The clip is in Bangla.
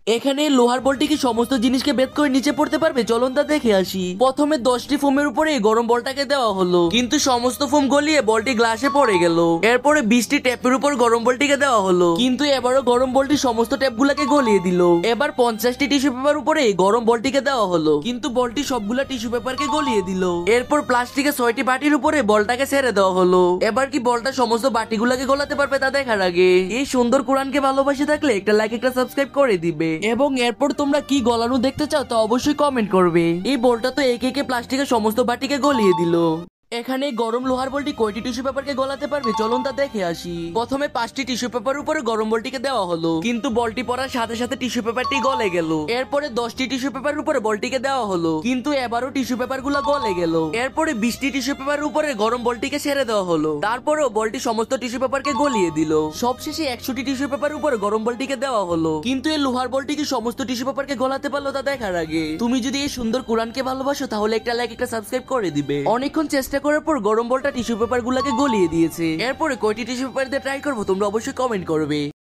এখানে লোহার বলটি কি সমস্ত জিনিসকে ভেদ করে নিচে পড়তে পারবে? চলুন তা দেখে আসি। প্রথমে 10টি ফোমের উপরে গরম বলটাকে দেওয়া হলো, কিন্তু সমস্ত ফোম গলিয়ে বলটি গ্লাসে পড়ে গেল। এরপরে 20টি ট্যাপের উপর গরম বলটিকে দেওয়া হলো, কিন্তু এবারও গরম বলটি সমস্ত ট্যাপ গুলাকে গলিয়ে দিল। এবার 50টি টিস্যু পেপার উপরে গরম বলটিকে দেওয়া হলো, কিন্তু বলটি সবগুলা টিস্যু পেপারকে গলিয়ে দিল। এরপর প্লাস্টিকের 6টি বাটির উপরে বলটাকে ছেড়ে দেওয়া হলো। এবার কি বলটা সমস্ত বাটিগুলাকে গলাতে পারবে তা দেখার আগে এই সুন্দর কোরআনকে ভালোবাসে থাকলে একটা লাইক একটা সাবস্ক্রাইব করে দিবে, এবং এরপর তোমরা কি গলানো দেখতে চাও তা অবশ্যই কমেন্ট করবে। এই বলটা তো একে একে প্লাস্টিকের সমস্ত বাটিকে গলিয়ে দিল। এখানে গরম লোহার বলটি কয়টি টিস্যু পেপারকে গলাতে পারবে? চলুন তা দেখে আসি। প্রথমে 5টি টিস্যু পেপার উপরে গরম বলটিকে দেওয়া হলো, কিন্তু বলটি পড়ার সাথে সাথে টিস্যু পেপারটি গলে গেল। এরপরে 10টি টিস্যু পেপার উপরে বলটিকে দেওয়া হলো, কিন্তু এবারও টিস্যু পেপার গুলা গলে গেল। এরপরে 20টি টিস্যু পেপার উপরে গরম বলটিকে ছেড়ে দেওয়া হলো, তারপরেও বলটি সমস্ত টিস্যু পেপারকে গলিয়ে দিল। সবশেষে 100টি টিস্যু পেপার উপরে গরম বলটিকে দেওয়া হলো, কিন্তু এই লোহার বলটি কি সমস্ত টিস্যু পেপারকে গলাতে পারলো তা দেখার আগে তুমি যদি এই সুন্দর কোরআনকে ভালোবাসো তাহলে একটা লাইক একটা সাবস্ক্রাইব করে দিবে। অনেকক্ষণ চেষ্টা করার পর গরম বলটা টিস্যু পেপার গুলাকে গলিয়ে দিয়েছে। এরপরে কয়টি টিস্যু পেপার দিয়ে ট্রাই করবো তোমরা অবশ্যই কমেন্ট করবে।